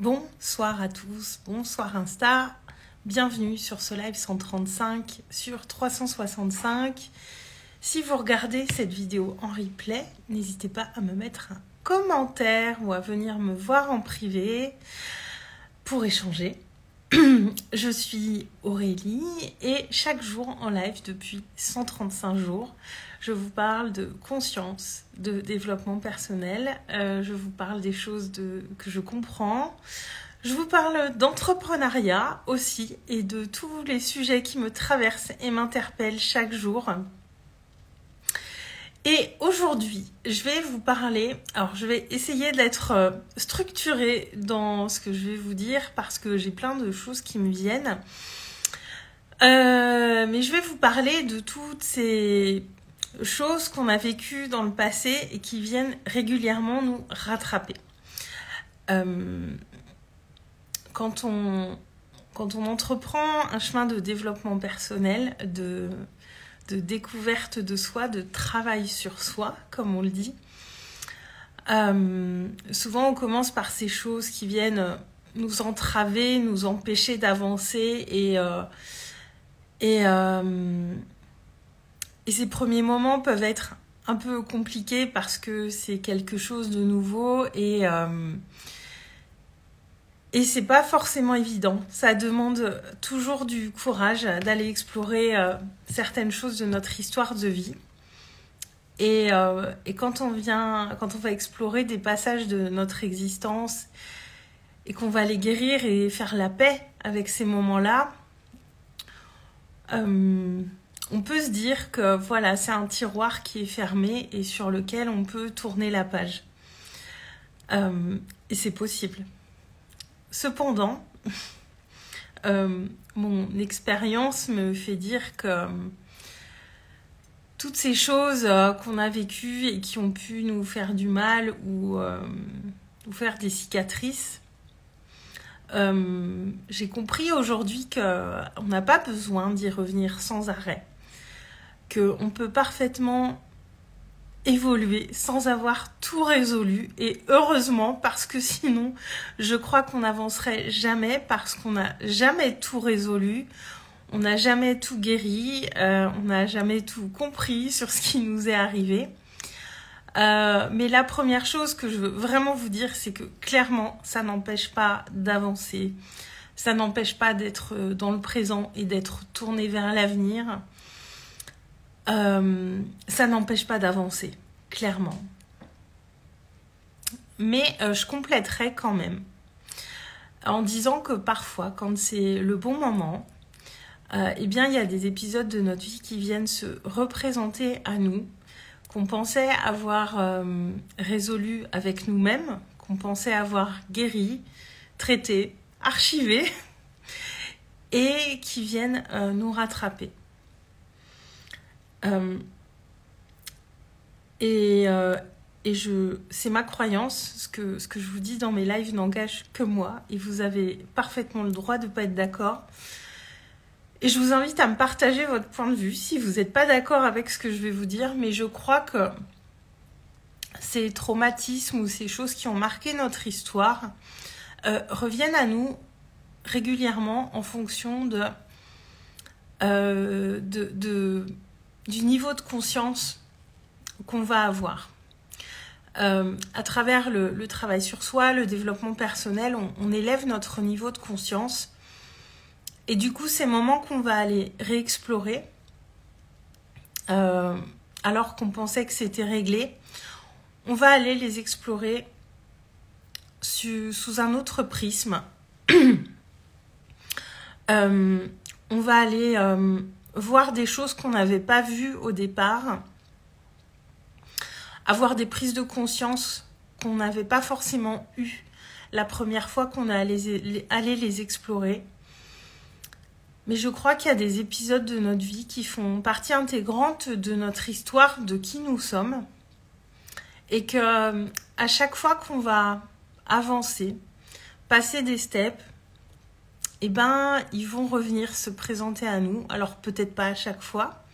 Bonsoir à tous, bonsoir Insta, bienvenue sur ce live 135 sur 365. Si vous regardez cette vidéo en replay, n'hésitez pas à me mettre un commentaire ou à venir me voir en privé pour échanger. Je suis Aurélie et chaque jour en live depuis 135 jours, je vous parle de conscience, de développement personnel, je vous parle des choses que je comprends, je vous parle d'entrepreneuriat aussi et de tous les sujets qui me traversent et m'interpellent chaque jour. Et aujourd'hui, je vais vous parler, alors je vais essayer d'être structurée dans ce que je vais vous dire parce que j'ai plein de choses qui me viennent. Mais je vais vous parler de toutes ces choses qu'on a vécues dans le passé et qui viennent régulièrement nous rattraper. Quand on entreprend un chemin de développement personnel, de découverte de soi, de travail sur soi, comme on le dit. Souvent, on commence par ces choses qui viennent nous entraver, nous empêcher d'avancer et ces premiers moments peuvent être un peu compliqués parce que c'est quelque chose de nouveau et c'est pas forcément évident. Ça demande toujours du courage d'aller explorer certaines choses de notre histoire de vie. Et quand on va explorer des passages de notre existence et qu'on va les guérir et faire la paix avec ces moments-là, on peut se dire que voilà, c'est un tiroir qui est fermé et sur lequel on peut tourner la page. Et c'est possible. Cependant, mon expérience me fait dire que toutes ces choses qu'on a vécues et qui ont pu nous faire du mal ou nous faire des cicatrices, j'ai compris aujourd'hui qu'on n'a pas besoin d'y revenir sans arrêt, qu'on peut parfaitement évoluer sans avoir tout résolu et heureusement parce que sinon je crois qu'on n'avancerait jamais parce qu'on n'a jamais tout résolu, on n'a jamais tout guéri, on n'a jamais tout compris sur ce qui nous est arrivé. Mais la première chose que je veux vraiment vous dire, c'est que clairement ça n'empêche pas d'avancer, ça n'empêche pas d'être dans le présent et d'être tourné vers l'avenir. Ça n'empêche pas d'avancer, clairement. Mais je compléterai quand même en disant que parfois, quand c'est le bon moment, eh bien, il y a des épisodes de notre vie qui viennent se représenter à nous, qu'on pensait avoir résolu avec nous-mêmes, qu'on pensait avoir guéri, traité, archivé, et qui viennent nous rattraper. C'est ma croyance, ce que je vous dis dans mes lives n'engage que moi et vous avez parfaitement le droit de ne pas être d'accord. Et je vous invite à me partager votre point de vue si vous n'êtes pas d'accord avec ce que je vais vous dire, mais je crois que ces traumatismes ou ces choses qui ont marqué notre histoire reviennent à nous régulièrement en fonction du niveau de conscience qu'on va avoir. À travers le travail sur soi, le développement personnel, on élève notre niveau de conscience. Et du coup, ces moments qu'on va aller réexplorer, alors qu'on pensait que c'était réglé, on va aller les explorer sous un autre prisme. On va aller voir des choses qu'on n'avait pas vues au départ, avoir des prises de conscience qu'on n'avait pas forcément eues la première fois qu'on est allé les explorer. Mais je crois qu'il y a des épisodes de notre vie qui font partie intégrante de notre histoire, de qui nous sommes, et que à chaque fois qu'on va avancer, passer des steps, eh ben, ils vont revenir se présenter à nous. Alors peut-être pas à chaque fois,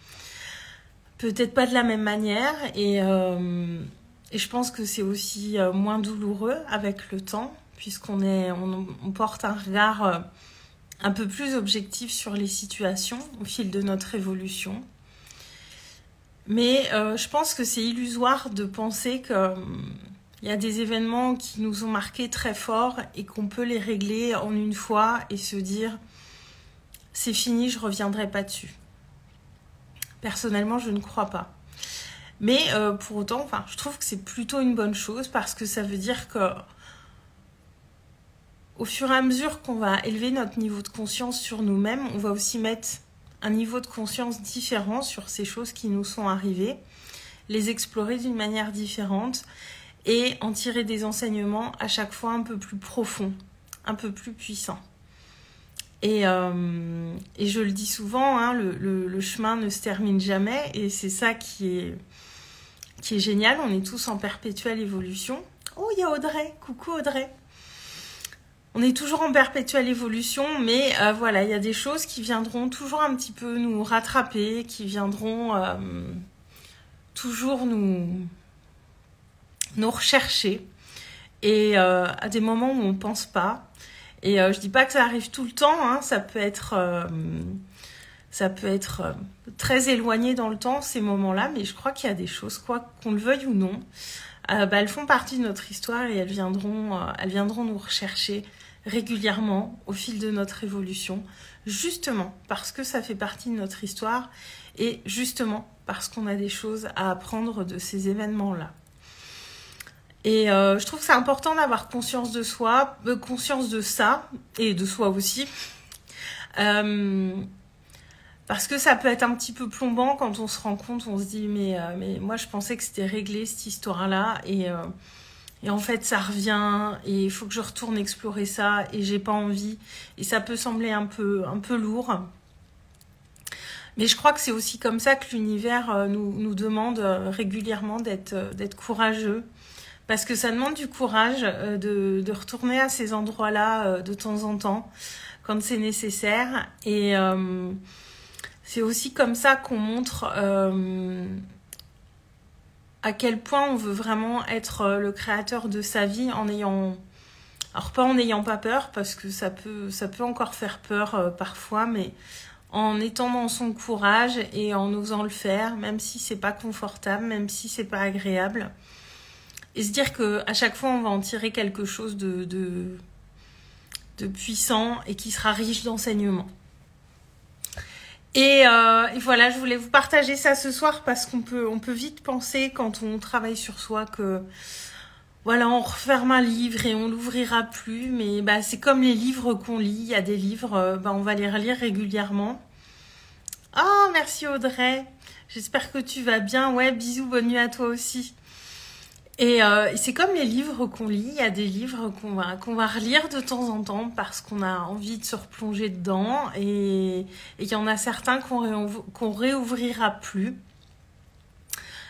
peut-être pas de la même manière, et je pense que c'est aussi moins douloureux avec le temps, on porte un regard un peu plus objectif sur les situations au fil de notre évolution. Mais je pense que c'est illusoire de penser qu'il y a des événements qui nous ont marqués très fort et qu'on peut les régler en une fois et se dire « c'est fini, je ne reviendrai pas dessus ». Personnellement, je ne crois pas. Mais pour autant, je trouve que c'est plutôt une bonne chose parce que ça veut dire que au fur et à mesure qu'on va élever notre niveau de conscience sur nous-mêmes, on va aussi mettre un niveau de conscience différent sur ces choses qui nous sont arrivées, les explorer d'une manière différente et en tirer des enseignements à chaque fois un peu plus profonds, un peu plus puissants. Et je le dis souvent, hein, le chemin ne se termine jamais et c'est ça qui est génial. On est tous en perpétuelle évolution. Oh, il y a Audrey. Coucou Audrey. On est toujours en perpétuelle évolution, mais voilà, il y a des choses qui viendront toujours un petit peu nous rattraper, qui viendront toujours nous rechercher et à des moments où on ne pense pas. Et je dis pas que ça arrive tout le temps, hein, ça peut être très éloigné dans le temps, ces moments-là, mais je crois qu'il y a des choses, quoi qu'on le veuille ou non, elles font partie de notre histoire et elles viendront nous rechercher régulièrement au fil de notre évolution, justement parce que ça fait partie de notre histoire et justement parce qu'on a des choses à apprendre de ces événements-là. Et je trouve que c'est important d'avoir conscience de soi, conscience de ça, et de soi aussi. Parce que ça peut être un petit peu plombant quand on se rend compte, on se dit mais moi je pensais que c'était réglé cette histoire-là, et en fait ça revient, et il faut que je retourne explorer ça, et j'ai pas envie, et ça peut sembler un peu lourd. Mais je crois que c'est aussi comme ça que l'univers nous demande régulièrement d'être courageux. Parce que ça demande du courage de retourner à ces endroits-là de temps en temps, quand c'est nécessaire. Et c'est aussi comme ça qu'on montre à quel point on veut vraiment être le créateur de sa vie en ayant... Alors pas en n'ayant pas peur, parce que ça peut encore faire peur parfois, mais en étant dans son courage et en osant le faire, même si c'est pas confortable, même si c'est pas agréable. Et se dire qu'à chaque fois, on va en tirer quelque chose de puissant et qui sera riche d'enseignements. Et voilà, je voulais vous partager ça ce soir parce qu'on peut vite penser quand on travaille sur soi que voilà, on referme un livre et on l'ouvrira plus. Mais c'est comme les livres qu'on lit. Il y a des livres, on va les relire régulièrement. Oh, merci Audrey. J'espère que tu vas bien. Ouais, bisous, bonne nuit à toi aussi. Et c'est comme les livres qu'on lit, il y a des livres qu'on va relire de temps en temps parce qu'on a envie de se replonger dedans, et il y en a certains qu'on réouvrira plus.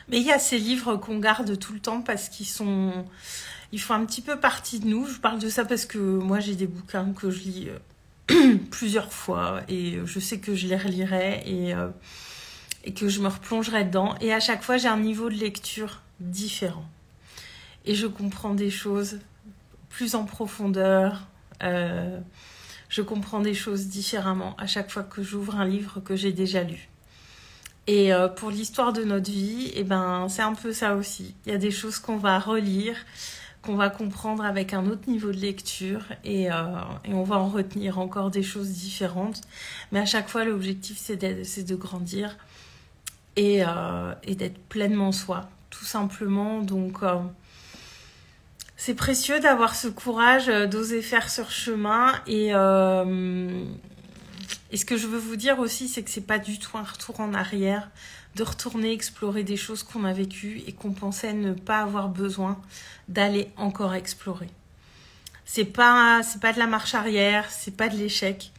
Mais il y a ces livres qu'on garde tout le temps parce ils font un petit peu partie de nous. Je parle de ça parce que moi j'ai des bouquins que je lis plusieurs fois et je sais que je les relirai et que je me replongerai dedans. Et à chaque fois j'ai un niveau de lecture différent. Et je comprends des choses plus en profondeur. Je comprends des choses différemment à chaque fois que j'ouvre un livre que j'ai déjà lu. Et pour l'histoire de notre vie, c'est un peu ça aussi. Il y a des choses qu'on va relire, qu'on va comprendre avec un autre niveau de lecture, et on va en retenir encore des choses différentes. Mais à chaque fois, l'objectif, c'est de grandir et d'être pleinement soi, tout simplement. Donc... c'est précieux d'avoir ce courage d'oser faire ce chemin. Et ce que je veux vous dire aussi, c'est que c'est pas du tout un retour en arrière, de retourner explorer des choses qu'on a vécues et qu'on pensait ne pas avoir besoin d'aller encore explorer. C'est pas de la marche arrière, c'est pas de l'échec.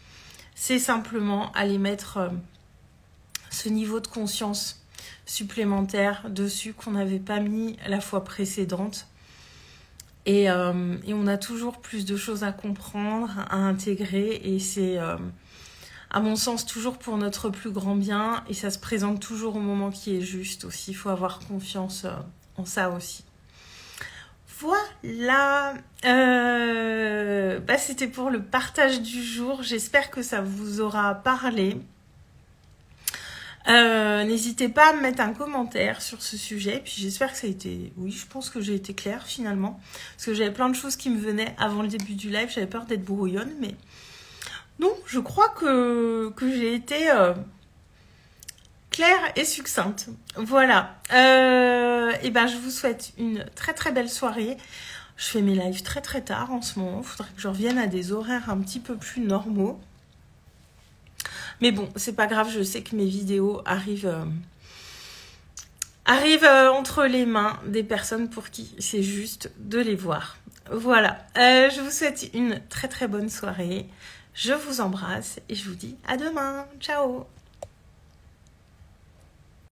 C'est simplement aller mettre ce niveau de conscience supplémentaire dessus qu'on n'avait pas mis la fois précédente. Et on a toujours plus de choses à comprendre, à intégrer, et c'est, à mon sens, toujours pour notre plus grand bien, et ça se présente toujours au moment qui est juste aussi. Il faut avoir confiance en ça aussi. Voilà, c'était pour le partage du jour. J'espère que ça vous aura parlé. N'hésitez pas à me mettre un commentaire sur ce sujet. Puis j'espère que ça a été... Oui, je pense que j'ai été claire finalement. Parce que j'avais plein de choses qui me venaient avant le début du live. J'avais peur d'être brouillonne. Mais non, je crois que j'ai été... claire et succincte. Voilà. Je vous souhaite une très très belle soirée. Je fais mes lives très très tard en ce moment. Il faudrait que je revienne à des horaires un petit peu plus normaux. Mais bon, c'est pas grave. Je sais que mes vidéos arrivent entre les mains des personnes pour qui c'est juste de les voir. Voilà. Je vous souhaite une très très bonne soirée. Je vous embrasse et je vous dis à demain. Ciao.